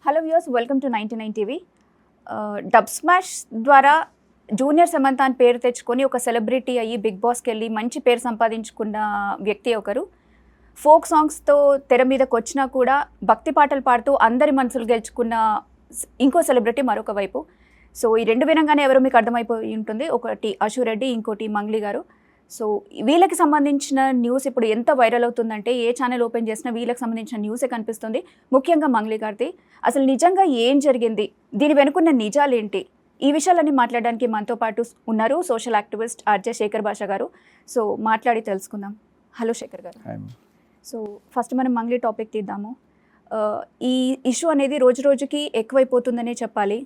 Hello viewers, welcome to 99 TV. Dub smash ద్వారా junior Samantha అని పేరు తెచ్చుకొని ఒక సెలబ్రిటీ అయ్యి బిగ్ బాస్కి వెళ్ళి మంచి పేరు సంపాదించుకున్న వ్యక్తి ఒకరు. ఫోక్ సాంగ్స్తో తెర మీదకి వచ్చినా కూడా భక్తి పాటలు పాడుతూ అందరి మనసులు గెలుచుకున్న ఇంకో సెలబ్రిటీ మరొక వైపు. సో ఈ రెండు వినంగానే ఎవరో మీకు అర్థమైపోయి ఉంటుంది. ఒకటి అశు రెడ్డి, ఇంకోటి మంగ్లీ గారు. సో వీళ్ళకి సంబంధించిన న్యూస్ ఇప్పుడు ఎంత వైరల్ అవుతుందంటే ఏ ఛానల్ ఓపెన్ చేసినా వీళ్ళకి సంబంధించిన న్యూసే కనిపిస్తుంది, ముఖ్యంగా మంగ్లీ గారిది. అసలు నిజంగా ఏం జరిగింది, దీని వెనుకున్న నిజాలేంటి, ఈ విషయాలన్నీ మాట్లాడడానికి మనతో పాటు ఉన్నారు సోషల్ యాక్టివిస్ట్ ఆర్జే శేఖర్ భాష గారు. సో మాట్లాడి తెలుసుకుందాం. హలో శేఖర్ గారు. సో ఫస్ట్ మనం మంగ్లీ టాపిక్ తీద్దాము. ఈ ఇష్యూ అనేది రోజు రోజుకి ఎక్కువైపోతుందనే చెప్పాలి.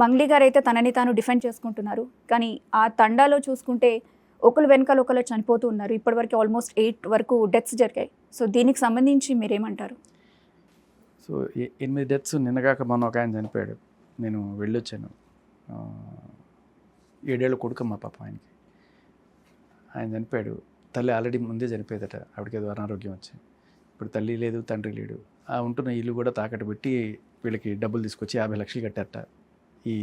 మంగ్లీ గారు అయితే తనని తాను డిఫెండ్ చేసుకుంటున్నారు, కానీ ఆ తండాలో చూసుకుంటే ఒకరు వెనకాల ఒకరు చనిపోతూ ఉన్నారు. ఇప్పటివరకు ఆల్మోస్ట్ 8 వరకు డెత్స్ జరిగాయి. సో దీనికి సంబంధించి మీరేమంటారు? సో 8 డెత్స్ నిన్నగాక మొన్న ఒక ఆయన చనిపోయాడు. నేను వెళ్ళొచ్చాను. 7 ఏళ్ళ కొడుకు మా పాప ఆయనకి. ఆయన చనిపోయాడు. తల్లి ఆల్రెడీ ముందే చనిపోయేదట. ఆవిడకి ఏదో అనారోగ్యం వచ్చి. ఇప్పుడు తల్లి లేదు, తండ్రి లేడు. ఆ ఉంటున్న ఇల్లు కూడా తాకట్టు పెట్టి వీళ్ళకి డబ్బులు తీసుకొచ్చి 50 లక్షలు కట్టారట ఈ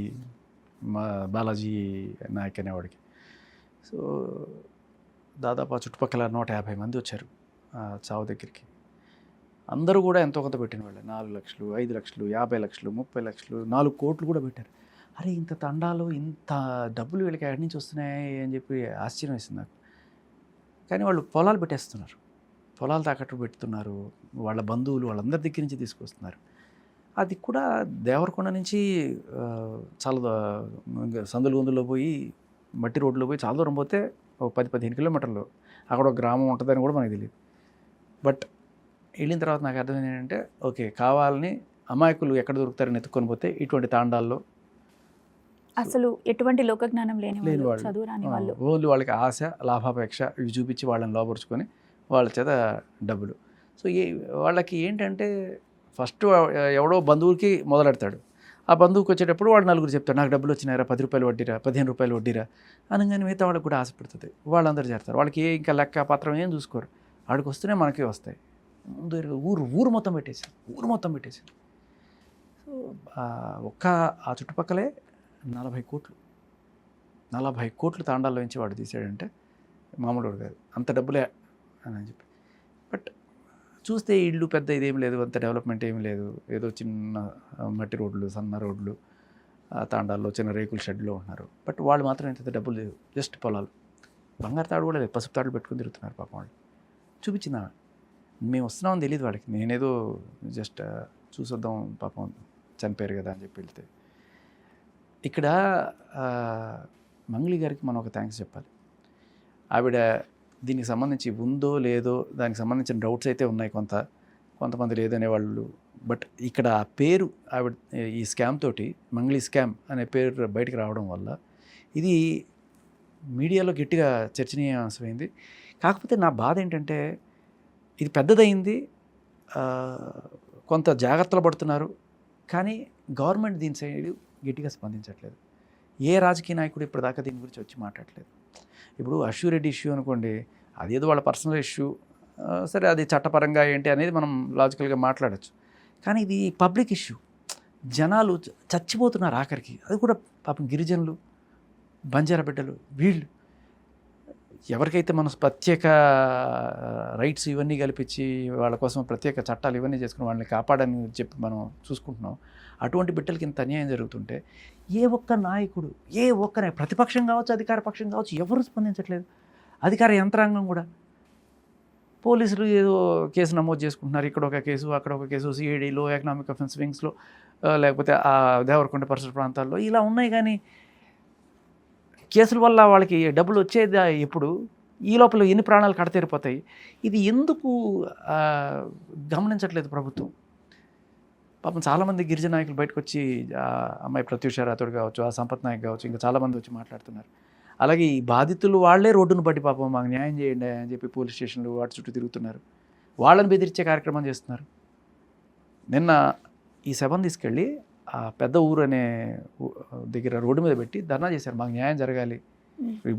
మా బాలాజీ నాయక్ అనేవాడికి. సో దాదాపు ఆ చుట్టుపక్కల 150 మంది వచ్చారు చావు దగ్గరికి. అందరూ కూడా ఎంతో కొంత పెట్టిన వాళ్ళే. 4 లక్షలు, 5 లక్షలు, 50 లక్షలు, 30 లక్షలు, 4 కోట్లు కూడా పెట్టారు. అరే ఇంత తండాలు, ఇంత డబ్బులు వీళ్ళకి ఎక్కడి నుంచి వస్తున్నాయి అని చెప్పి ఆశ్చర్యం వేసింది నాకు. కానీ వాళ్ళు పొలాలు పెట్టేస్తున్నారు, పొలాలు తాకట్టు పెడుతున్నారు, వాళ్ళ బంధువులు వాళ్ళందరి దగ్గర నుంచి తీసుకొస్తున్నారు. అది కూడా దేవరకొండ నుంచి చాలా సందులు గొందులో పోయి మట్టి రోడ్లో పోయి చాలా దూరం పోతే ఒక 10-15 కిలోమీటర్లు అక్కడ ఒక గ్రామం ఉంటుందని కూడా మనకు తెలియదు. బట్ వెళ్ళిన తర్వాత నాకు అర్థమైంది ఏంటంటే, ఓకే కావాలని అమాయకులు ఎక్కడ దొరుకుతారని ఎత్తుకొని పోతే ఇటువంటి తాండాల్లో అసలు ఎటువంటి లోకజ్ఞానం లేని వాళ్ళు, చదువు రాని వాళ్ళు, ఓన్లీ వాళ్ళకి ఆశ, లాభాపేక్ష ఇవి చూపించి వాళ్ళని లోపరుచుకొని వాళ్ళ చేత డబ్బులు. సో వాళ్ళకి ఏంటంటే ఫస్ట్ ఎవడో బంధువులకి మొదలెడతాడు. ఆ బంధువుకి వచ్చేటప్పుడు వాడు నలుగురు చెప్తాడు, నాకు డబ్బులు వచ్చినారా, 10 రూపాయలు వడ్డీరా, 15 రూపాయలు వడ్డీరా అనగానే మిగతా వాళ్ళకి కూడా ఆశపడుతుంది. వాళ్ళందరూ చేస్తారు. వాళ్ళకి ఇంకా లెక్క పత్రం ఏం చూసుకోరు. వాడికి వస్తేనే మనకే వస్తాయి. ముందు ఊరు మొత్తం పెట్టేసింది, సో ఆ చుట్టుపక్కలే 40 కోట్లు తాండాల్లో నుంచి వాడు తీసాడంటే మామూలు కాదు. అంత డబ్బులే అని చెప్పి. బట్ చూస్తే ఇళ్ళు పెద్ద ఇదేం లేదు, అంత డెవలప్మెంట్ ఏమి లేదు. ఏదో చిన్న మట్టి రోడ్లు, సన్న రోడ్లు, తాండాల్లో చిన్న రేకుల షెడ్లో ఉన్నారు. బట్ వాళ్ళు మాత్రం ఎంత డబ్బులు లేవు, జస్ట్ పొలాలు. బంగారు తాడు కూడా లేదు, పసుపు తాడులు పెట్టుకుని తిరుగుతున్నారు పాపం వాళ్ళు. చూపించిన మేము వస్తున్నామని తెలియదు వాడికి. నేనేదో జస్ట్ చూసొద్దాం పాపం చనిపోయారు కదా అని చెప్పి వెళ్తే. ఇక్కడ మంగ్లీ గారికి మనం ఒక థ్యాంక్స్ చెప్పాలి. ఆవిడ దీనికి సంబంధించి ఉందో లేదో దానికి సంబంధించిన డౌట్స్ అయితే ఉన్నాయి, కొంతమంది లేదనే వాళ్ళు. బట్ ఇక్కడ ఆ పేరు ఆవిడ ఈ స్కామ్ తోటి, మంగ్లీ స్కామ్ అనే పేరు బయటకు రావడం వల్ల ఇది మీడియాలో గట్టిగా చర్చనీయాంశమైంది. కాకపోతే నా బాధ ఏంటంటే ఇది పెద్దదైంది, కొంత జాగ్రత్తలు పడుతున్నారు, కానీ గవర్నమెంట్ దీని సైడ్ గట్టిగా స్పందించట్లేదు. ఏ రాజకీయ నాయకుడు ఇప్పటిదాకా దీని గురించి వచ్చి మాట్లాడలేదు. ఇప్పుడు అశు రెడ్డి ఇష్యూ అనుకోండి, అదేదో వాళ్ళ పర్సనల్ ఇష్యూ, సరే అది చట్టపరంగా ఏంటి అనేది మనం లాజికల్గా మాట్లాడచ్చు. కానీ ఇది పబ్లిక్ ఇష్యూ, జనాలు చచ్చిపోతున్నారు ఆఖరికి. అది కూడా పాపం గిరిజనులు, బంజారా బిడ్డలు, వీళ్ళు ఎవరికైతే మనం ప్రత్యేక రైట్స్ ఇవన్నీ కల్పించి వాళ్ళ కోసం ప్రత్యేక చట్టాలు ఇవన్నీ చేసుకుని వాళ్ళని కాపాడని చెప్పి మనం చూసుకుంటున్నాం. అటువంటి బిడ్డలకి ఇంత అన్యాయం జరుగుతుంటే ఏ ఒక్క నాయకుడు, ప్రతిపక్షం కావచ్చు, అధికార పక్షం కావచ్చు, ఎవరు స్పందించట్లేదు. అధికార యంత్రాంగం కూడా, పోలీసులు ఏదో కేసు నమోదు చేసుకుంటున్నారు, ఇక్కడ ఒక కేసు, అక్కడ ఒక కేసు, సిఐడి, లో ఎకనామిక్ అఫెన్స్ వింగ్స్లో, లేకపోతే ఆ దేవరకొండ పరిసర ప్రాంతాల్లో ఇలా ఉన్నాయి. కానీ కేసుల వల్ల వాళ్ళకి డబ్బులు వచ్చేది ఎప్పుడు, ఈ లోపల ఎన్ని ప్రాణాలు కడతేరిపోతాయి, ఇది ఎందుకు గమనించట్లేదు ప్రభుత్వం? పాపం చాలామంది గిరిజన నాయకులు బయటకు వచ్చి, అమ్మాయి ప్రత్యూష రాథోడ్ కావచ్చు, ఆ సంపత్ నాయక్ కావచ్చు, ఇంకా చాలామంది వచ్చి మాట్లాడుతున్నారు. అలాగే ఈ బాధితులు వాళ్ళే రోడ్డును బట్టి పాపం మాకు న్యాయం చేయండి అని చెప్పి పోలీస్ స్టేషన్లు వాటి చుట్టూ తిరుగుతున్నారు. వాళ్ళని బెదిరించే కార్యక్రమం చేస్తున్నారు. నిన్న ఈ శవం తీసుకెళ్ళి ఆ పెద్ద ఊరు అనే దగ్గర రోడ్డు మీద పెట్టి ధర్నా చేశారు, మాకు న్యాయం జరగాలి,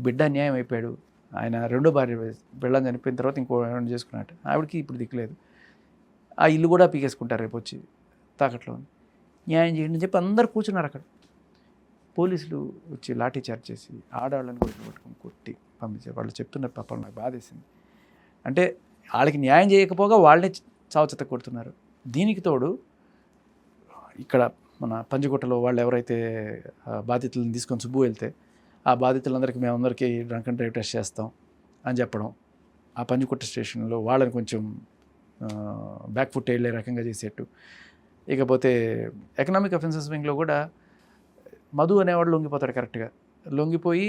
బిడ్డ అన్యాయం అయిపోయాడు, ఆయన రెండో భార్య పెళ్ళని చనిపోయిన తర్వాత ఇంకో చేసుకున్నట్టు, ఆవిడకి ఇప్పుడు దిక్కులేదు, ఆ ఇల్లు కూడా పీకేసుకుంటారు రేపు వచ్చి తాకట్లో. న్యాయం చేయండి అని చెప్పి అందరు కూర్చున్నారు అక్కడ. పోలీసులు వచ్చి లాఠీ చార్జ్ చేసి ఆడవాళ్ళని పట్టుకొని కొట్టి పంపించారు. వాళ్ళు చెప్తున్నారు పాపం, నాకు బాధేసింది. అంటే వాళ్ళకి న్యాయం చేయకపోగా వాళ్ళే చావుచెత్త కొడుతున్నారు. దీనికి తోడు ఇక్కడ మన పంజగుట్టలో వాళ్ళు ఎవరైతే బాధితులను తీసుకొని సుబ్బు వెళ్తే ఆ బాధితులందరికీ మేమందరికీ డ్రంక్ అండ్ డ్రైవ్ టెస్ట్ చేస్తాం అని చెప్పడం, ఆ పంజగుట్ట స్టేషన్లో వాళ్ళని కొంచెం బ్యాక్ ఫుట్ వెళ్ళే రకంగా చేసేట్టు. ఇకపోతే ఎకనామిక్ అఫెన్సెస్ వింగ్లో కూడా మధు అనేవాడు లొంగిపోతాడు. కరెక్ట్గా లొంగిపోయి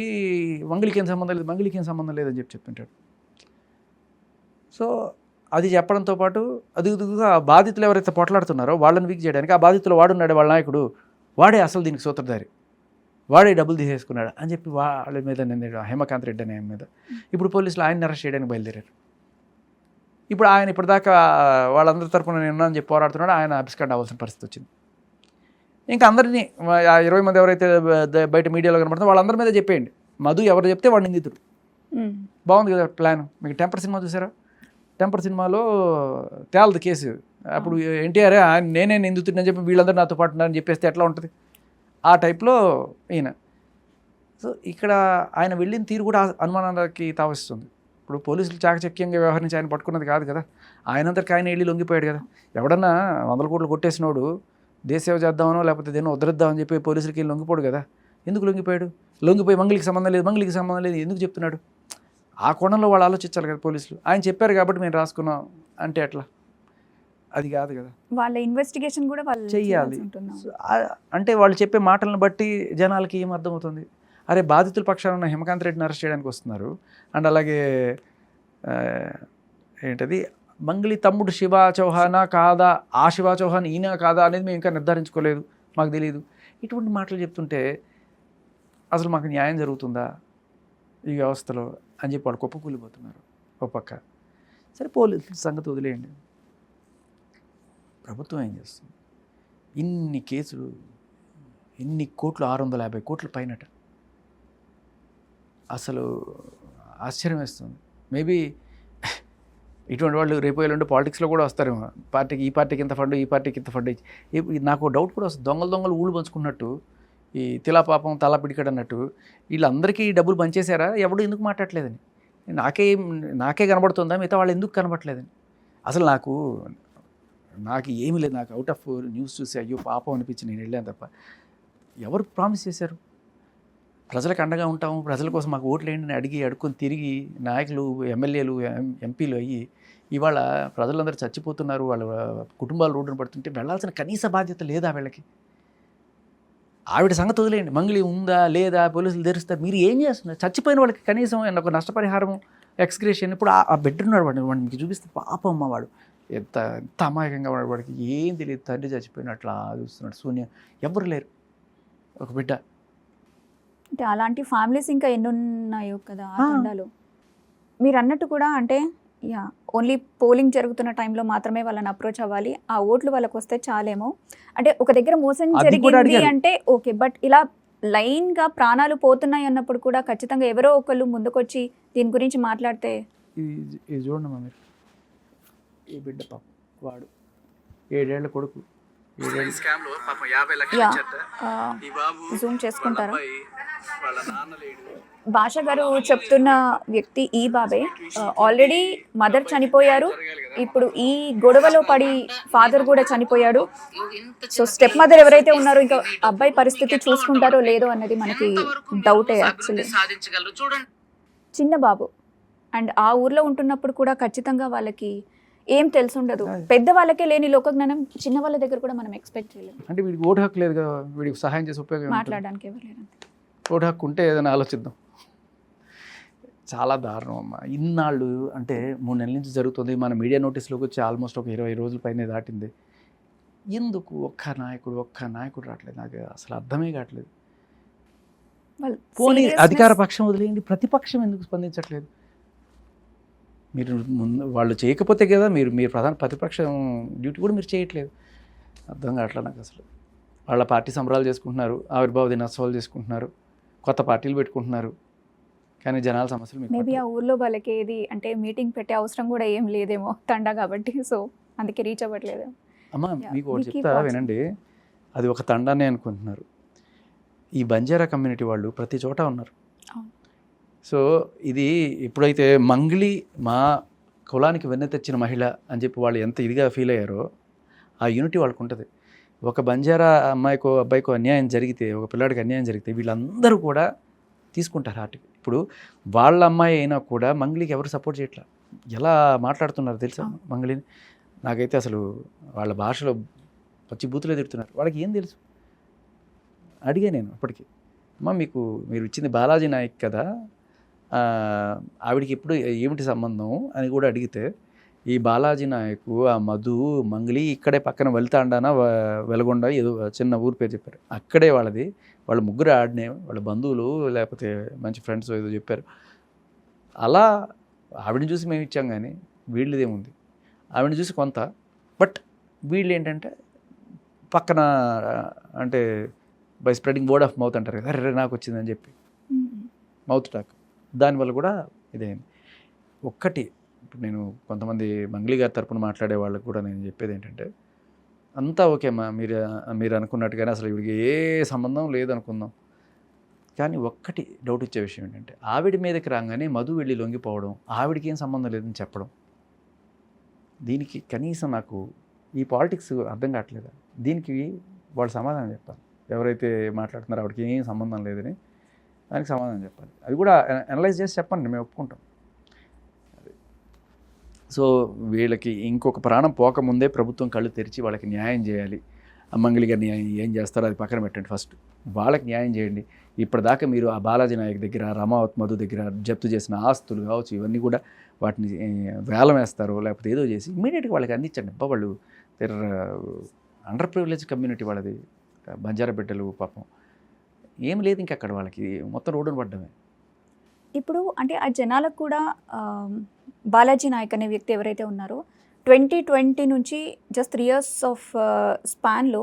మంగళికి ఏం సంబంధం లేదు, మంగళికి ఏం సంబంధం లేదని చెప్తుంటాడు. సో అది చెప్పడంతో పాటు అదుగుదుగా బాధితులు ఎవరైతే పోట్లాడుతున్నారో వాళ్ళని వీక్ చేయడానికి ఆ బాధితులు వాడున్నాడు వాళ్ళ నాయకుడు, వాడే అసలు దీనికి సూత్రధారి, వాడే డబ్బులు తీసేసుకున్నాడు అని చెప్పి వాళ్ళ మీద నిందాడు, హేమకాంత్ రెడ్డి అనే ఆయన మీద. ఇప్పుడు పోలీసులు ఆయన్ని అరెస్ట్ చేయడానికి బయలుదేరారు. ఇప్పుడు ఆయన ఇప్పటిదాకా వాళ్ళందరి తరపున నేను అని చెప్పి పోరాడుతున్నాడు, ఆయన అభిస్కండ్ అవ్వాల్సిన పరిస్థితి వచ్చింది. ఇంకా అందరినీ 20 మంది ఎవరైతే బయట మీడియాలో కనబడుతుందో వాళ్ళందరి మీద చెప్పేయండి, మధు ఎవరు చెప్తే వాడు నిందితుడు. బాగుంది కదా ప్లాన్. మీకు టెంపర్ సినిమా చూసారా? టెంపర్ సినిమాలో తేలదు కేసు. అప్పుడు ఎన్టీఆర్ నేనే నిందితుడిని అని చెప్పి వీళ్ళందరూ నాతో పాటు ఉన్నారని చెప్పేస్తే ఎట్లా ఉంటుంది? ఆ టైప్లో ఈయన. సో ఇక్కడ ఆయన వెళ్ళిన తీరు కూడా అనుమానాలకి తావిస్తుంది. ఇప్పుడు పోలీసులు చాకచక్యంగా వ్యవహరించి ఆయన పట్టుకున్నది కాదు కదా, ఆయనంతరికి ఆయన వెళ్ళి లొంగిపోయాడు కదా. ఎవడన్నా 100 కోట్లు కొట్టేసినోడు దేశసేవ చేద్దామనో లేకపోతే దేనో ఉద్ధరిద్దామని చెప్పి పోలీసులకి లొంగిపోడు కదా. ఎందుకు లొంగిపోయాడు? లొంగిపోయి మంగళికి సంబంధం లేదు, మంగళికి సంబంధం లేదు ఎందుకు చెప్తున్నాడు? ఆ కోణంలో వాళ్ళు ఆలోచించాలి కదా పోలీసులు. ఆయన చెప్పారు కాబట్టి మేము రాసుకున్నాం అంటే ఎట్లా? అది కాదు కదా. వాళ్ళ ఇన్వెస్టిగేషన్ కూడా వాళ్ళు చెయ్యాలి. అంటే వాళ్ళు చెప్పే మాటలను బట్టి జనాలకి ఏం అర్థమవుతుంది? అరే బాధితుల పక్షాన ఉన్న హేమకాంత్ రెడ్డిని అరెస్ట్ చేయడానికి వస్తున్నారు, అండ్ అలాగే ఏంటది మంగళి తమ్ముడు శివ చౌహానా కాదా, ఆ శివ చౌహాన్ ఈయన కాదా అనేది మేము ఇంకా నిర్ధారించుకోలేదు, మాకు తెలియదు. ఇటువంటి మాటలు చెప్తుంటే అసలు మాకు న్యాయం జరుగుతుందా ఈ వ్యవస్థలో అని చెప్పి వాళ్ళు కుప్పకూలిపోతున్నారు ఒక పక్క. సరే పోలీసుల సంగతి వదిలేయండి, ప్రభుత్వం ఏం చేస్తుంది? ఇన్ని కేసులు, ఇన్ని కోట్లు, 650 కోట్ల పైనట. అసలు ఆశ్చర్యం వేస్తుంది. మేబీ ఇటువంటి వాళ్ళు రేపు ఎల్లుండి పాలిటిక్స్లో కూడా వస్తారేమో, పార్టీకి ఈ పార్టీకి ఇంత ఫండ్, ఈ పార్టీకి ఇంత ఫండ్. నాకు డౌట్ కూడా వస్తుంది, దొంగలు ఊళ్ళు పంచుకున్నట్టు, ఈ తిలా పాపం తలా పిడికడు అన్నట్టు వీళ్ళందరికీ డబ్బులు పంచేశారా? ఎవడు ఎందుకు మాట్లాడలేదని నాకే కనబడుతుందా, మిగతా వాళ్ళు ఎందుకు కనబడలేదని? అసలు నాకు ఏమీ లేదు. నాకు అవుట్ ఆఫ్ న్యూస్ చూసి అయ్యో పాపం అనిపించి నేను వెళ్ళాను తప్ప. ఎవరు ప్రామిస్ చేశారు ప్రజలకు అండగా ఉంటాము, ప్రజల కోసం మాకు ఓట్లు వేయండి అని అడుక్కొని తిరిగి నాయకులు, ఎమ్మెల్యేలు, ఎంపీలు అయ్యి ఇవాళ ప్రజలందరూ చచ్చిపోతున్నారు, వాళ్ళ కుటుంబాలు రోడ్డున పడుతుంటే వెళ్ళాల్సిన కనీస బాధ్యత లేదా వీళ్ళకి? ఆవిడ సంగతి వదిలేయండి, మంగళి ఉందా లేదా, పోలీసులు తెరుస్తారు, మీరు ఏం చేస్తున్నారు? చచ్చిపోయిన వాళ్ళకి కనీసం ఒక నష్టపరిహారం, ఎక్స్గ్రేషన్. ఇప్పుడు ఆ బిడ్డ ఉన్నాడు, వాడిని మీకు చూపిస్తే పాపం అమ్మ, వాడు ఎంత అమాయకంగా ఉన్నాడు, వాడికి ఏం తెలియదు, తండ్రి చచ్చిపోయినట్లా చూస్తున్నాడు. శూన్య, ఎవరు లేరు, ఒక బిడ్డ. అంటే అలాంటి ఫ్యామిలీస్ ఇంకా ఎన్ని ఉన్నాయో కదా ఆ తండాలు. మీరు అన్నట్టు కూడా అంటే ఓన్లీ పోలింగ్ జరుగుతున్న టైంలో మాత్రమే వాళ్ళని అప్రోచ్ అవ్వాలి, ఆ ఓట్లు వాళ్ళకి వస్తే చాలేమో. అంటే ఒక దగ్గర మోసం జరిగింది అంటే ఓకే, బట్ ఇలా లైన్గా ప్రాణాలు పోతున్నాయి అన్నప్పుడు కూడా ఖచ్చితంగా ఎవరో ఒకళ్ళు ముందుకొచ్చి దీని గురించి మాట్లాడితే. ఇది చూడండి మా, మీరు ఈ బిడ్డ పాపం, వాడు 7 ఏళ్ల కొడుకు, జూమ్ చేసుకుంటారా? భాష గారు చెప్తున్న వ్యక్తి ఈ బాబే. ఆల్రెడీ మదర్ చనిపోయారు, ఇప్పుడు ఈ గొడవలో పడి ఫాదర్ కూడా చనిపోయాడు. సో స్టెప్ మదర్ ఎవరైతే ఉన్నారో ఇంకా అబ్బాయి పరిస్థితి చూసుకుంటారో లేదో అన్నది మనకి డౌటే యాక్చువల్లీ. చిన్న బాబు అండ్ ఆ ఊర్లో ఉంటున్నప్పుడు కూడా ఖచ్చితంగా వాళ్ళకి ఏం తెలుసుండదు. పెద్ద వాళ్ళకే లేని లోకజ్ఞానం చిన్న వాళ్ళ దగ్గర కూడా మనం ఎక్స్పెక్ట్ చేయలేము. అంటే వీడికి ఓటు హక్కు లేదు కదా, వీడికి సహాయం చేసి ఉపయోగం మాట్లాడడానికి ఎవరు లేరు. ఓటు హక్కు ఉంటే ఏదైనా ఆలోచిద్దాం. చాలా దారుణం అమ్మ. ఇన్నాళ్ళు అంటే 3 నెలల నుంచి జరుగుతుంది, మన మీడియా నోటీస్లోకి వచ్చి ఆల్మోస్ట్ ఒక 20 రోజుల పైన దాటింది. ఎందుకు ఒక్క నాయకుడు రావట్లేదు? నాకు అసలు అర్థమే కావట్లేదు. పోనీ అధికార పక్షం వదిలేయండి, ప్రతిపక్షం ఎందుకు స్పందించట్లేదు? మీరు ముందు వాళ్ళు చేయకపోతే కదా మీరు ప్రధాన ప్రతిపక్షం డ్యూటీ కూడా మీరు చేయట్లేదు. అర్థం కావట్లేదు నాకు అసలు. వాళ్ళ పార్టీ సంబరాలు చేసుకుంటున్నారు, ఆవిర్భావ దినోత్సవాలు చేసుకుంటున్నారు, కొత్త పార్టీలు పెట్టుకుంటున్నారు, కానీ జనాల సమస్యలు మేబీ ఆ ఊర్లో వాళ్ళకి ఏది అంటే మీటింగ్ పెట్టే అవసరం కూడా ఏం లేదేమో తండా కాబట్టి, సో అందుకే రీచ్ అవ్వట్లేదు. అమ్మ మీకు ఒకటి చెప్తా వినండి, అది ఒక తండానే అనుకుంటున్నారు. ఈ బంజారా కమ్యూనిటీ వాళ్ళు ప్రతి చోట ఉన్నారు. సో ఇది ఎప్పుడైతే మంగ్లీ మా కులానికి వెన్నె తెచ్చిన మహిళ అని చెప్పి వాళ్ళు ఎంత ఇదిగా ఫీల్ అయ్యారో ఆ యూనిటీ వాళ్ళకు ఉంటుంది. ఒక బంజారా అమ్మాయికో అబ్బాయికో అన్యాయం జరిగితే, ఒక పిల్లాడికి అన్యాయం జరిగితే వీళ్ళందరూ కూడా తీసుకుంటారు హార్ట్కి. ఇప్పుడు వాళ్ళ అమ్మాయి అయినా కూడా మంగ్లీకి ఎవరు సపోర్ట్ చేయట్లా. ఎలా మాట్లాడుతున్నారు తెలుసా మంగ్లీని? నాకైతే అసలు వాళ్ళ భాషలో పచ్చి బూతులే తిడుతున్నారు. వాళ్ళకి ఏం తెలుసు? అడిగా నేను అప్పటికి, అమ్మ మీరు ఇచ్చింది బాలాజీ నాయక్ కదా, ఆవిడికి ఇప్పుడు ఏమిటి సంబంధం అని కూడా అడిగితే, ఈ బాలాజీ నాయకు, ఆ మధు, మంగ్లీ ఇక్కడే పక్కన వెళ్తాండానా వెలగొండ ఏదో చిన్న ఊరు పేరు చెప్పారు. అక్కడే వాళ్ళది. వాళ్ళ ముగ్గురు ఆడినే, వాళ్ళ బంధువులు లేకపోతే మంచి ఫ్రెండ్స్ ఏదో చెప్పారు. అలా ఆవిడని చూసి మేము ఇచ్చాం, కానీ వీళ్ళదేముంది? ఆవిడని చూసి కొంత, బట్ వీళ్ళు ఏంటంటే పక్కన అంటే by spreading word of mouth అంటారు కదా, అరే నాకు వచ్చిందని చెప్పి మౌత్ టాక్, దానివల్ల కూడా ఇదేంది. ఒక్కటి ఇప్పుడు నేను కొంతమంది మంగ్లీ గారి తరపున మాట్లాడే వాళ్ళకి కూడా నేను చెప్పేది ఏంటంటే, అంతా ఓకేమ్మా, మీరు అనుకున్నట్టుగానే అసలు ఇవిడికి ఏ సంబంధం లేదనుకుందాం, కానీ ఒక్కటి డౌట్ ఇచ్చే విషయం ఏంటంటే, ఆవిడ మీదకి రాగానే మధు వెళ్ళి లొంగిపోవడం, ఆవిడికి ఏం సంబంధం లేదని చెప్పడం, దీనికి కనీసం నాకు ఈ పాలిటిక్స్ అర్థం కావట్లేదు. దీనికి వాళ్ళు సమాధానం చెప్పాలి. ఎవరైతే మాట్లాడుతున్నారో ఆవిడకి ఏం సంబంధం లేదని దానికి సమాధానం చెప్పాలి. అది కూడా అనలైజ్ చేసి చెప్పండి, మేము ఒప్పుకుంటాం. సో వీళ్ళకి ఇంకొక ప్రాణం పోకముందే ప్రభుత్వం కళ్ళు తెరిచి వాళ్ళకి న్యాయం చేయాలి. మంగళి గారి న్యాయం ఏం చేస్తారో అది పక్కన పెట్టండి, ఫస్ట్ వాళ్ళకి న్యాయం చేయండి. ఇప్పటిదాకా మీరు ఆ బాలాజీ నాయక్ దగ్గర, రమావత్ మధు దగ్గర జప్తు చేసిన ఆస్తులు కావచ్చు, ఇవన్నీ కూడా వాటిని వేలం వేస్తారో లేకపోతే ఏదో చేసి ఇమీడియట్గా వాళ్ళకి అందించండి. వాళ్ళు అండర్ ప్రివిలేజ్ కమ్యూనిటీ వాళ్ళది, బంజారా బిడ్డలు పాపం ఏం లేదు ఇంకా అక్కడ, వాళ్ళకి మొత్తం రోడ్డును పడ్డమే. ఇప్పుడు అంటే ఆ జనాలకు కూడా బాలాజీ నాయక్ అనే వ్యక్తి ఎవరైతే ఉన్నారో 2020 నుంచి జస్ట్ 3 years ఆఫ్ స్పాన్లో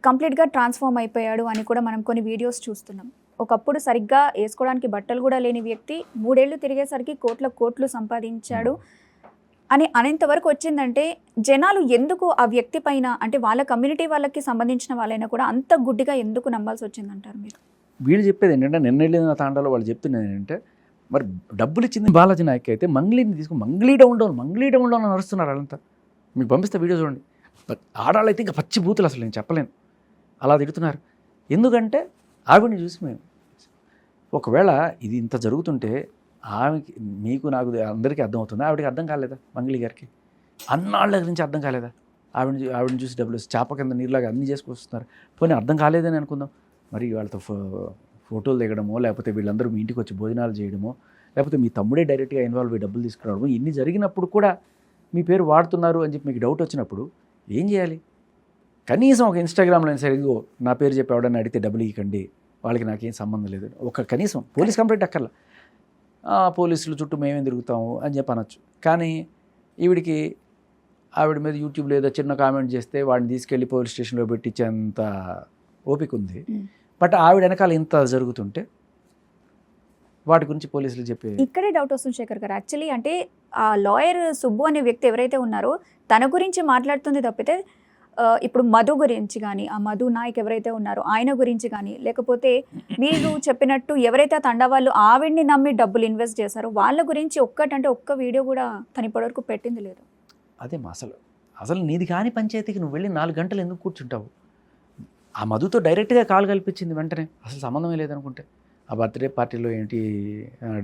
కంప్లీట్గా ట్రాన్స్ఫార్మ్ అయిపోయాడు అని కూడా మనం కొన్ని వీడియోస్ చూస్తున్నాం. ఒకప్పుడు సరిగ్గా వేసుకోవడానికి బట్టలు కూడా లేని వ్యక్తి 3 ఏళ్ళు తిరిగేసరికి కోట్లు సంపాదించాడు అని అనేంతవరకు వచ్చిందంటే, జనాలు ఎందుకు ఆ వ్యక్తి పైన, అంటే వాళ్ళ కమ్యూనిటీ వాళ్ళకి సంబంధించిన వాళ్ళైనా కూడా అంత గుడ్డిగా ఎందుకు నమ్మాల్సి వచ్చిందంటారు మీరు? వీళ్ళు చెప్పేది ఏంటంటే, నిన్న వెళ్ళిన తాండాలో వాళ్ళు చెప్తున్నది ఏంటంటే, మరి డబ్బులు ఇచ్చింది బాలాజీ నాయక్ అయితే మంగ్లీని తీసుకుని మంగ్లీ డౌన్ అని నడుస్తున్నారు వాళ్ళంతా. మీకు పంపిస్తే వీడియో చూడండి. ఆడాళ్ళు అయితే ఇంకా పచ్చి బూతులు అసలు నేను చెప్పలేను, అలా తిడుతున్నారు. ఎందుకంటే ఆవిడని చూసి మేము, ఒకవేళ ఇది ఇంత జరుగుతుంటే ఆమెకి, మీకు నాకు అందరికీ అర్థమవుతుంది, ఆవిడకి అర్థం కాలేదా? మంగ్లీ గారికి అన్నాళ్ళ గురించి అర్థం కాలేదా? ఆవిడని చూసి డబ్బులు చేప కింద నీరులాగా అన్నీ చేసుకొస్తున్నారు. పోనీ అర్థం కాలేదని అనుకుందాం, మరి వాళ్ళతో ఫోటోలు దిగడమో, లేకపోతే వీళ్ళందరూ మీ ఇంటికి వచ్చి భోజనాలు చేయడమో, లేకపోతే మీ తమ్ముడే డైరెక్ట్గా ఇన్వాల్వ్ అయ్యి డబ్బులు తీసుకురావడమో, ఇన్ని జరిగినప్పుడు కూడా మీ పేరు వాడుతున్నారు అని చెప్పి మీకు డౌట్ వచ్చినప్పుడు ఏం చేయాలి? కనీసం ఒక ఇన్స్టాగ్రామ్లో సరిగ్గా నా పేరు చెప్పి ఎవడన్నా అడిగితే డబ్బులు ఇవ్వకండి, వాళ్ళకి నాకేం సంబంధం లేదు, ఒక కనీసం పోలీస్ కంప్లైంట్ అక్కర్లా, పోలీసులు చుట్టూ మేమేం తిరుగుతాము అని చెప్పి అనొచ్చు. కానీ ఆవిడ మీద యూట్యూబ్లో ఏదో చిన్న కామెంట్ చేస్తే వాడిని తీసుకెళ్ళి పోలీస్ స్టేషన్లో పెట్టించేంత ఓపిక ఉంది. బట్ ఆవిడ వెనకాల ఇంత జరుగుతుంటే వాటి గురించి పోలీసులు చెప్పే, ఇక్కడే డౌట్ వస్తుంది శేఖర్ గారు. యాక్చువల్లీ అంటే ఆ లాయర్ సుబ్బు అనే వ్యక్తి ఎవరైతే ఉన్నారో తన గురించి మాట్లాడుతుంది తప్పితే, ఇప్పుడు మధు గురించి కానీ, ఆ మధు నాయక్ ఎవరైతే ఉన్నారో ఆయన గురించి కానీ, లేకపోతే మీరు చెప్పినట్టు ఎవరైతే ఆ తండా వాళ్ళు ఆవిడ్ని నమ్మి డబ్బులు ఇన్వెస్ట్ చేశారో వాళ్ళ గురించి ఒక్క వీడియో కూడా తన ఇప్పటివరకు పెట్టింది లేదు. అదే అసలు నీది కాని పంచాయతీకి నువ్వు వెళ్ళి 4 గంటలు ఎందుకు కూర్చుంటావు? ఆ మధుతో డైరెక్ట్గా కాల్ కల్పించింది వెంటనే, అసలు సంబంధమే లేదనుకుంటే. ఆ బర్త్డే పార్టీలో ఏంటి,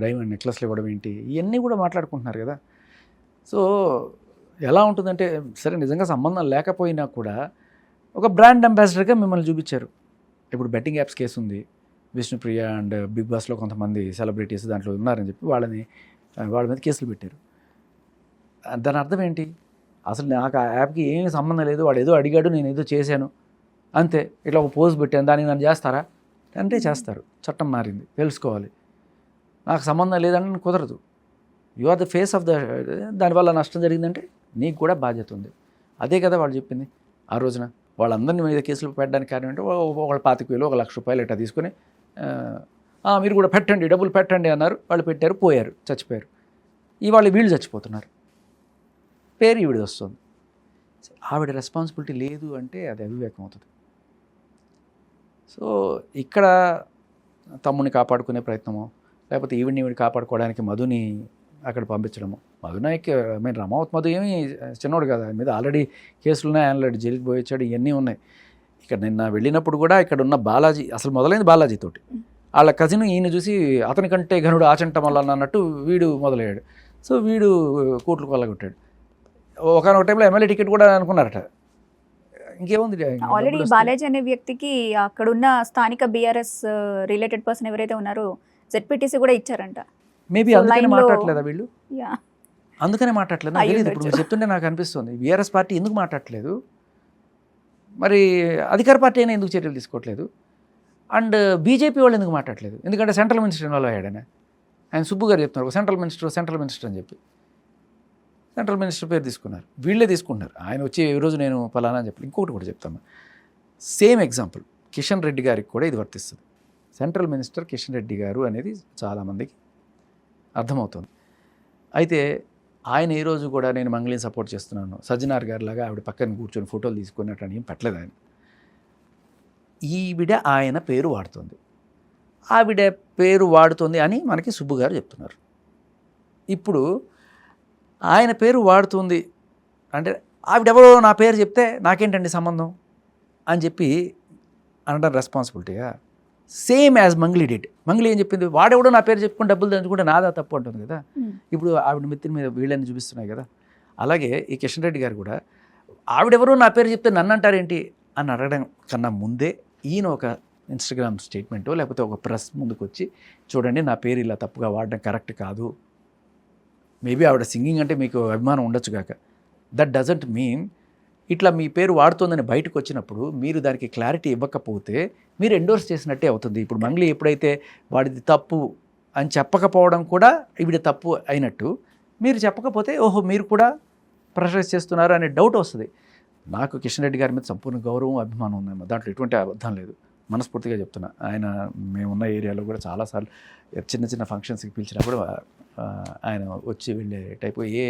డైమండ్ నెక్లెస్లు ఇవ్వడం ఏంటి, ఇవన్నీ కూడా మాట్లాడుకుంటున్నారు కదా. సో ఎలా ఉంటుందంటే, సరే నిజంగా సంబంధం లేకపోయినా కూడా ఒక బ్రాండ్ అంబాసిడర్గా మిమ్మల్ని చూపించారు. ఇప్పుడు బెట్టింగ్ యాప్స్ కేసు ఉంది, విష్ణుప్రియ అండ్ బిగ్ బాస్లో కొంతమంది సెలబ్రిటీస్ దాంట్లో ఉన్నారని చెప్పి వాళ్ళ మీద కేసులు పెట్టారు. దాని అర్థం ఏంటి? అసలు నాకు ఆ యాప్కి ఏమీ సంబంధం లేదు, వాడు ఏదో అడిగాడు, నేను ఏదో చేశాను అంతే, ఇట్లా ఒక పోస్ట్ పెట్టాను, దానికి నన్ను చేస్తారా అంటే చేస్తారు. చట్టం మారింది, తెలుసుకోవాలి. నాకు సంబంధం లేదని కుదరదు. You are the face of the, దానివల్ల నష్టం జరిగిందంటే నీకు కూడా బాధ్యత ఉంది. అదే కదా వాళ్ళు చెప్పింది ఆ రోజున. వాళ్ళందరినీ మీద కేసులు పెట్టడానికి కారణం అంటే, ఒకళ్ళు 25,000 1,00,000 ఇట్లా తీసుకొని మీరు కూడా పెట్టండి, డబ్బులు పెట్టండి అన్నారు. వాళ్ళు పెట్టారు, పోయారు, చచ్చిపోయారు. ఇవాళ వీళ్ళు చచ్చిపోతున్నారు, పేరు ఈవిడ వస్తుంది. ఆవిడ రెస్పాన్సిబిలిటీ లేదు అంటే అది అవివేకం అవుతుంది. సో ఇక్కడ తమ్ముడిని కాపాడుకునే ప్రయత్నమో లేకపోతే ఈవిడిని కాపాడుకోవడానికి మధుని అక్కడ పంపించడము. మధునాయక్ రమావత్ మధు ఏమి చిన్నోడు కదా, ఆయన మీద ఆల్రెడీ కేసులు ఉన్నాయి, ఆల్రెడీ జైలుకి పోయి వచ్చాడు, ఇవన్నీ ఉన్నాయి. ఇక్కడ నిన్న వెళ్ళినప్పుడు కూడా ఇక్కడ ఉన్న బాలాజీ, అసలు మొదలైంది బాలాజీతోటి. వాళ్ళ కజిన్ ఈయన చూసి అతని కంటే ఘనుడు ఆచంటం వల్ల అన్నట్టు వీడు మొదలయ్యాడు. సో వీడు కోట్లు కొల్లగొట్టాడు. ఒకనొక టైంలో ఎమ్మెల్యే టికెట్ కూడా అనుకున్నారట. ఇంకేముంది, ఆల్రెడీ బాలాజీ అనే వ్యక్తికి అక్కడున్న స్థానిక బీఆర్ఎస్ రిలేటెడ్ పర్సన్ ఎవరైతే ఉన్నారో జెడ్పీటీసీ కూడా ఇచ్చారంట. మేబీ అందుకనే మాట్లాడలేదా వీళ్ళు? యా, అందుకనే మాట్లాడలేదు నాకు తెలియదు. ఇప్పుడు మీరు చెప్తుంటే నాకు అనిపిస్తుంది బీఆర్ఎస్ పార్టీ ఎందుకు మాట్లాడట్లేదు, మరి అధికార పార్టీ అయినా ఎందుకు చర్యలు తీసుకోవట్లేదు, అండ్ బీజేపీ వాళ్ళు ఎందుకు మాట్లాడలేదు? ఎందుకంటే సెంట్రల్ మినిస్టర్ ఇన్వాల్వ్ అయ్యాడనే ఆయన సుబ్బు గారు చెప్తున్నారు, సెంట్రల్ మినిస్టర్ అని చెప్పి సెంట్రల్ మినిస్టర్ పేరు తీసుకున్నారు, వీళ్ళే తీసుకుంటున్నారు. ఆయన వచ్చి ఈరోజు నేను ఫలానా అని చెప్పి. ఇంకొకటి కూడా చెప్తాను, సేమ్ ఎగ్జాంపుల్ కిషన్ రెడ్డి గారికి కూడా ఇది వర్తిస్తుంది. సెంట్రల్ మినిస్టర్ కిషన్ రెడ్డి గారు అనేది చాలామందికి అర్థమవుతుంది. అయితే ఆయన ఈరోజు కూడా నేను మంగళిని సపోర్ట్ చేస్తున్నాను, సజ్జనార్ గారి లాగా ఆవిడ పక్కన కూర్చొని ఫోటోలు తీసుకున్నట్టు ఏం పెట్టలేదు ఆయన. ఈవిడ ఆయన పేరు వాడుతుంది, ఆవిడ పేరు వాడుతుంది అని మనకి సుబ్బు గారు చెప్తున్నారు. ఇప్పుడు ఆయన పేరు వాడుతుంది అంటే ఆవిడెవరో నా పేరు చెప్తే నాకేంటండి సంబంధం అని చెప్పి అనడం రెస్పాన్సిబిలిటీగా. Same as Mangli did. Mangli ఏం చెప్పింది, వాడెవడో నా పేరు చెప్పుకుని డబ్బులు దంచుకుంటే నాదా తప్పు అంటుంది కదా. ఇప్పుడు ఆవిడ మిత్రుల మీద వీళ్ళని చూపిస్తున్నాయి కదా. అలాగే ఈ కిషన్ రెడ్డి గారు కూడా ఆవిడెవరో నా పేరు చెప్తే నన్ను అంటారేంటి అని అడగడం కన్నా ముందే ఈయన ఒక ఇన్స్టాగ్రామ్ స్టేట్మెంటో లేకపోతే ఒక ప్రెస్ ముందుకు వచ్చి చూడండి నా పేరు ఇలా తప్పుగా వాడడం కరెక్ట్ కాదు. మేబీ ఆవిడ సింగింగ్ అంటే మీకు అభిమానం ఉండొచ్చు కాక, దట్ డజంట్ మీన్ ఇట్లా మీ పేరు వాడుతుందని బయటకు వచ్చినప్పుడు మీరు దానికి క్లారిటీ ఇవ్వకపోతే మీరు ఎండోర్స్ చేసినట్టే అవుతుంది. ఇప్పుడు మంగ్లీ ఎప్పుడైతే వాడిది తప్పు అని చెప్పకపోవడం కూడా ఇవిడ తప్పు అయినట్టు, మీరు చెప్పకపోతే ఓహో మీరు కూడా ప్రెషరైజ్ చేస్తున్నారు అనే డౌట్ వస్తుంది. నాకు కిషన్ రెడ్డి గారి మీద సంపూర్ణ గౌరవం అభిమానం ఉన్నాయమ్మా, దాంట్లో ఎటువంటి అబద్ధం లేదు, మనస్ఫూర్తిగా చెప్తున్నా. ఆయన మేమున్న ఏరియాలో కూడా చాలాసార్లు చిన్న చిన్న ఫంక్షన్స్కి పిలిచినా కూడా ఆయన వచ్చి వెళ్ళే టైపు, ఏ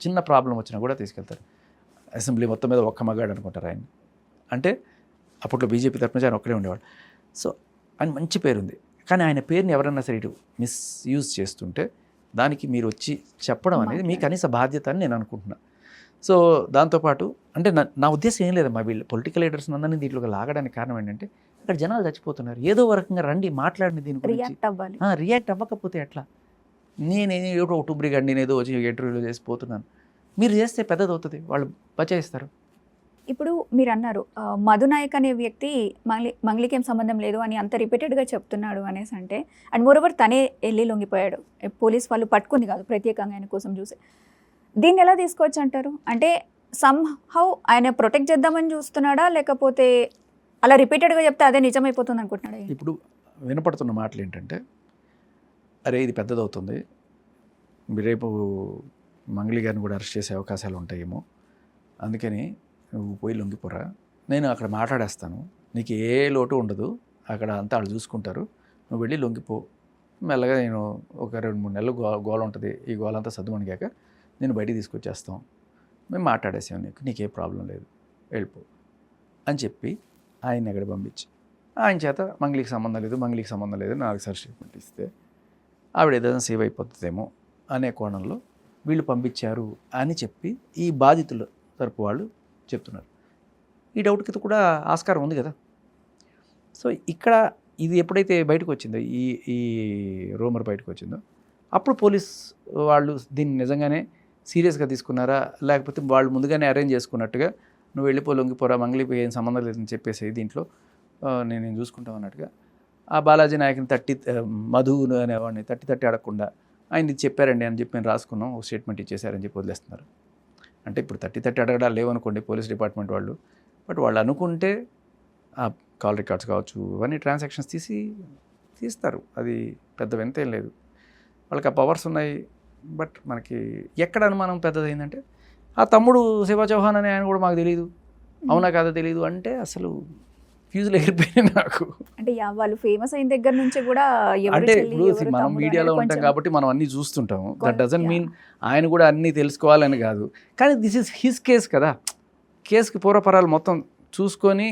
చిన్న ప్రాబ్లం వచ్చినా కూడా తీసుకెళ్తారు. అసెంబ్లీ మొత్తం మీద ఒక్క మగాడు అనుకుంటారు ఆయన. అంటే అప్పట్లో బీజేపీ తరఫున ఆయన ఒక్కడే ఉండేవాడు. సో ఆయన మంచి పేరుంది, కానీ ఆయన పేరుని ఎవరైనా సరే ఇటు మిస్యూజ్ చేస్తుంటే దానికి మీరు వచ్చి చెప్పడం అనేది మీ కనీస బాధ్యత అని నేను అనుకుంటున్నాను. సో దాంతోపాటు అంటే నా ఉద్దేశం ఏం లేదమ్మా, వీళ్ళు పొలిటికల్ లీడర్స్ అందరినీ దీంట్లోకి లాగడానికి కారణం ఏంటంటే అక్కడ జనాలు చచ్చిపోతున్నారు, ఏదో రకంగా రండి మాట్లాడిన దీని గురించి రియాక్ట్ అవ్వకపోతే ఎట్లా? నేనేదో ఒక టూబ్రిగాడు నేనేదో వచ్చి ఇంటర్వ్యూలో చేసి పోతున్నాను, మీరు చేస్తే పెద్దది అవుతుంది, వాళ్ళు బచాయిస్తారు. ఇప్పుడు మీరు అన్నారు మధునాయక్ అనే వ్యక్తి మంగ్లీకి ఏం సంబంధం లేదు అని అంత రిపీటెడ్గా చెప్తున్నాడు అనేసి అంటే, అండ్ మోరోవర్ తనే వెళ్ళి లొంగిపోయాడు, పోలీస్ వాళ్ళు పట్టుకుంది కాదు ప్రత్యేకంగా ఆయన కోసం చూసి. దీన్ని ఎలా తీసుకోవచ్చు అంటారు? అంటే సమ్హౌ ఆయన ప్రొటెక్ట్ చేద్దామని చూస్తున్నాడా, లేకపోతే అలా రిపీటెడ్గా చెప్తే అదే నిజమైపోతుంది అనుకుంటున్నాడా? ఇప్పుడు వినపడుతున్న మాటలు ఏంటంటే, అరే ఇది పెద్దదవుతుంది, రేపు మంగ్లీ గారిని కూడా అరెస్ట్ చేసే అవకాశాలు ఉంటాయేమో, అందుకని నువ్వు పోయి లొంగిపోరా, నేను అక్కడ మాట్లాడేస్తాను, నీకు ఏ లోటు ఉండదు, అక్కడ అంతా వాళ్ళు చూసుకుంటారు, నువ్వు వెళ్ళి లొంగిపో, మెల్లగా నేను ఒక 2-3 నెలలు గోల ఉంటుంది, ఈ గోలంతా సర్దుమణిగాక నేను బయటికి తీసుకొచ్చేస్తాం, మేము మాట్లాడేసాం, నీకే ప్రాబ్లం లేదు, వెళ్ళిపో అని చెప్పి ఆయన అక్కడ పంపించి ఆయన చేత మంగ్లీకి సంబంధం లేదు నాకు సర్ స్టేట్మెంట్ ఇస్తే ఆవిడ ఏదైనా సేవ్ అయిపోతుందేమో అనే కోణంలో వీళ్ళు పంపించారు అని చెప్పి ఈ బాధితుల తరపు వాళ్ళు చెప్తున్నారు. ఈ డౌట్కి కూడా ఆస్కారం ఉంది కదా. సో ఇక్కడ ఇది ఎప్పుడైతే బయటకు వచ్చిందో, ఈ రూమర్ బయటకు వచ్చిందో, అప్పుడు పోలీస్ వాళ్ళు దీన్ని నిజంగానే సీరియస్గా తీసుకున్నారా, లేకపోతే వాళ్ళు ముందుగానే అరేంజ్ చేసుకున్నట్టుగా నువ్వు వెళ్ళిపో లొంగిపోరా, మంగ్లీకి ఏం సంబంధం లేదని చెప్పేసి దీంట్లో నేను చూసుకుంటాం అన్నట్టుగా ఆ బాలాజీ నాయకుని మధు అనేవాడిని తట్టి అడగకుండా ఆయన ఇది చెప్పారండి అని చెప్పి మేము రాసుకున్నాం, ఒక స్టేట్మెంట్ ఇచ్చేసారని చెప్పి వదిలేస్తున్నారు. అంటే ఇప్పుడు తట్టి అడగడాలు లేవనుకోండి పోలీస్ డిపార్ట్మెంట్ వాళ్ళు, బట్ వాళ్ళు అనుకుంటే ఆ కాల్ రికార్డ్స్ కావచ్చు ఇవన్నీ ట్రాన్సాక్షన్స్ తీస్తారు, అది పెద్ద వింతేం లేదు, వాళ్ళకి ఆ పవర్స్ ఉన్నాయి. బట్ మనకి ఎక్కడ అనుమానం పెద్దదైందంటే ఆ తమ్ముడు శివ చౌహాన్ అనే ఆయన కూడా మాకు తెలియదు, అవునా కాదా తెలియదు అంటే అసలు ఫ్యూజులు ఎగిరిపోయినాయి నాకు. అంటే వాళ్ళు ఫేమస్ అయిన దగ్గర నుంచి కూడా అంటే ఇప్పుడు మనం మీడియాలో ఉంటాం కాబట్టి మనం అన్నీ చూస్తుంటాము, దట్ డజంట్ మీన్ ఆయన కూడా అన్నీ తెలుసుకోవాలని కాదు. కానీ దిస్ ఈజ్ హిస్ కేస్ కదా, కేసుకి పూర్వపరాలు మొత్తం చూసుకొని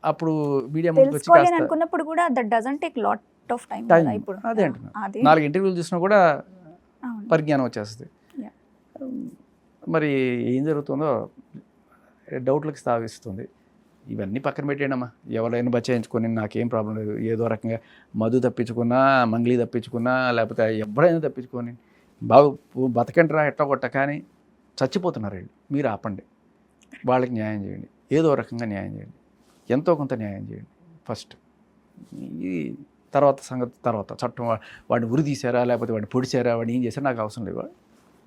అప్పుడు మీడియా ముందుకు వచ్చి తెలుసుకోవాలి అని కాస్త అనుకున్నప్పుడు కూడా that doesn't take lot of time time ఇప్పుడు అదే అంటున్నా. అది 4 ఇంటర్వ్యూలు చూసినా కూడా అవును. పరిజ్ఞానం వచ్చేస్తుంది. Yeah. మరి ఏం జరుగుతుందో డౌట్లకు స్థాపిస్తుంది. ఇవన్నీ పక్కన పెట్టేయడమ్మా, ఎవరైనా బచాయించుకొని నాకేం ప్రాబ్లం లేదు. ఏదో రకంగా మధు తప్పించుకున్నా, మంగ్లీ తప్పించుకున్నా, లేకపోతే ఎవరైనా తప్పించుకొని బతకండిరా ఎట్లా కొట్ట, కానీ చచ్చిపోతున్నారు వీళ్ళు. మీరు ఆపండి, వాళ్ళకి న్యాయం చేయండి, ఏదో రకంగా న్యాయం చేయండి, ఎంతో కొంత న్యాయం చేయండి ఫస్ట్. ఈ తర్వాత సంగతి తర్వాత. చట్టం వాడిని ఉరి తీసారా, లేకపోతే వాడిని పొడిచారా, వాడిని ఏం చేశారా నాకు అవసరం లేదు. వాడు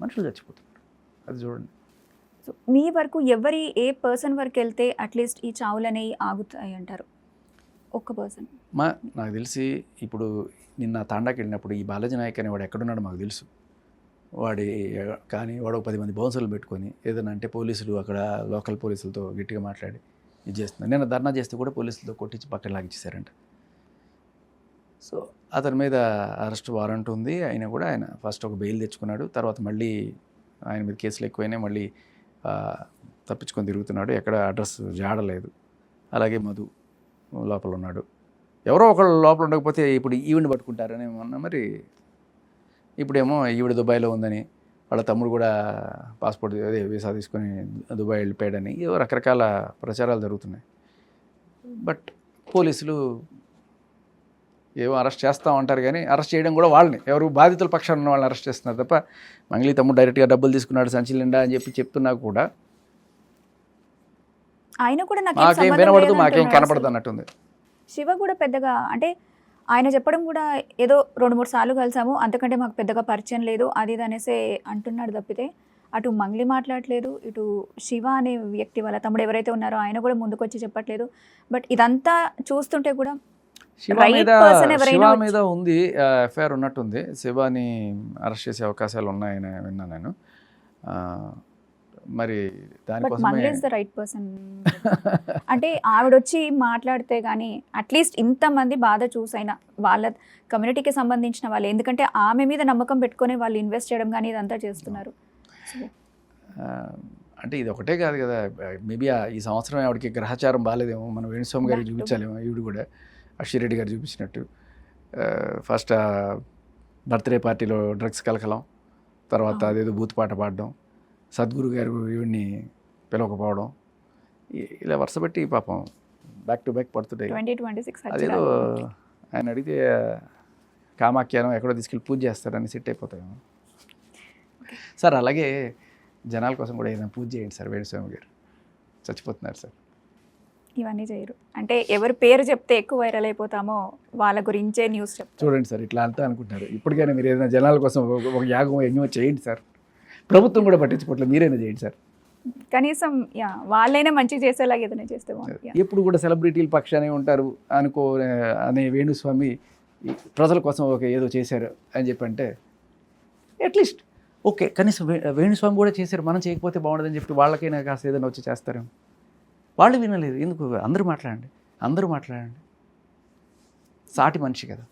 మనుషులు చచ్చిపోతున్నారు, అది చూడండి. సో మీ వరకు ఏ పర్సన్ వరకు వెళ్తే అట్లీస్ట్ ఈ చావులు అనేవి ఆగుతాయి అంటారు? ఒక్క పర్సన్ నాకు తెలిసి ఇప్పుడు నిన్న తాండాకి వెళ్ళినప్పుడు ఈ బాలాజీ నాయక్ అనే వాడు ఎక్కడున్నాడో మాకు తెలుసు. కానీ వాడు ఒక 10 మంది బౌన్సర్లు పెట్టుకొని ఏదైనా అంటే పోలీసులు అక్కడ లోకల్ పోలీసులతో గట్టిగా మాట్లాడి ఇది చేస్తున్నారు. నేను ధర్నా చేస్తే కూడా పోలీసులతో కొట్టించి పక్కన లాగిచ్చేసారంట. సో అతని మీద అరెస్ట్ వారెంట్ ఉంది. అయినా కూడా ఆయన ఫస్ట్ ఒక బెయిల్ తెచ్చుకున్నాడు. తర్వాత మళ్ళీ ఆయన మీద కేసులు ఎక్కువైనాయి, మళ్ళీ తప్పించుకొని తిరుగుతున్నాడు. ఎక్కడ అడ్రస్ జాడలేదు. అలాగే మధు లోపల ఉన్నాడు. ఎవరో ఒకళ్ళు లోపల ఉండకపోతే ఇప్పుడు ఈవిని పట్టుకుంటారని మొన్న మరి ఇప్పుడేమో ఈవిడ దుబాయ్లో ఉందని, వాళ్ళ తమ్ముడు కూడా పాస్పోర్ట్ అదే వీసా తీసుకొని దుబాయ్ వెళ్ళిపోయాడని ఏవో రకరకాల ప్రచారాలు జరుగుతున్నాయి. బట్ పోలీసులు ఏవో అరెస్ట్ చేస్తామంటారు, కానీ అరెస్ట్ చేయడం కూడా వాళ్ళని ఎవరు బాధితుల పక్షాన ఉన్న వాళ్ళని అరెస్ట్ చేస్తున్నారు తప్ప మంగ్లీ తమ్ముడు డైరెక్ట్గా డబ్బులు తీసుకున్నాడు సంచి నిండా అని చెప్తున్నా కూడా ఆయన కూడా మాకేం వినబడదు, మాకేం కనపడదు అన్నట్టుంది. శివ కూడా పెద్దగా అంటే ఆయన చెప్పడం కూడా ఏదో 2-3 సార్లు కలిసాము, అంతకంటే మాకు పెద్దగా పరిచయం లేదు అది ఇది అనేసి అంటున్నాడు తప్పితే అటు మంగ్లీ మాట్లాడలేదు, ఇటు శివ అనే వ్యక్తి వాళ్ళ తమ్ముడు ఎవరైతే ఉన్నారో ఆయన కూడా ముందుకు వచ్చి చెప్పట్లేదు. బట్ ఇదంతా చూస్తుంటే కూడా శివ మీద ఉంది ఎఫ్ఐఆర్ ఉన్నట్టుంది. శివాని అరెస్ట్ చేసే అవకాశాలు ఉన్నాయని విన్నా నేను. మరి దానికోసమే రైట్ పర్సన్ అంటే ఆవిడొచ్చి మాట్లాడితే కానీ అట్లీస్ట్ ఇంతమంది బాధ చూసైనా వాళ్ళ కమ్యూనిటీకి సంబంధించిన వాళ్ళు, ఎందుకంటే ఆమె మీద నమ్మకం పెట్టుకొని వాళ్ళు ఇన్వెస్ట్ చేయడం కానీ ఇదంతా చేస్తున్నారు. అంటే ఇది ఒకటే కాదు కదా, మేబీ ఈ సంవత్సరం ఆవిడకి గ్రహచారం బాగాలేదేమో, మనం వేణుస్వామి గారికి చూపించాలేమో, ఈవిడ కూడా అశ్విరెడ్డి గారు చూపించినట్టు. ఫస్ట్ బర్త్డే పార్టీలో డ్రగ్స్ కలకలం, తర్వాత అదేదో బూత్ పాట పాడడం, సద్గురు గారు ఈవిడ్ని పిలవకపోవడం, ఇలా వరుస పెట్టి పాపం బ్యాక్ టు బ్యాక్ పడుతుంటాయి. 2026 అదేదో ఆయన అడిగితే కామాఖ్యానం ఎక్కడో తీసుకెళ్ళి పూజ చేస్తారని సెట్ అయిపోతాయేమో. సార్ అలాగే జనాల కోసం కూడా ఏదైనా పూజ చేయండి సార్. వేణుస్వామి గారు చచ్చిపోతున్నారు సార్. ఇవన్నీ చేయరు అంటే ఎవరి పేరు చెప్తే ఎక్కువ వైరల్ అయిపోతామో వాళ్ళ గురించే న్యూస్ చెప్తారు. చూడండి సార్, ఇట్లా అంతా అనుకుంటున్నారు. ఇప్పటికైనా మీరు ఏదైనా జనాల కోసం ఒక యాగం యజ్ఞం చేయండి సార్. ప్రభుత్వం కూడా పట్టించుకోవట్లేదు, మీరైనా చేయండి సార్. కనీసం వాళ్ళైనా మంచి చేసేలాగా ఏదైనా చేస్తే ఎప్పుడు కూడా సెలబ్రిటీల పక్షానే ఉంటారు అనే వేణుస్వామి ప్రజల కోసం ఒక ఏదో చేశారు అని చెప్పంటే అట్లీస్ట్ ఓకే, కనీసం వేణుస్వామి కూడా చేశారు, మనం చేయకపోతే బాగుండదని చెప్పి వాళ్ళకైనా కాస్త ఏదైనా వచ్చి చేస్తారేమో. వాళ్ళు వినలేదు. ఎందుకు? అందరూ మాట్లాడండి. సాటి మనిషి కదా.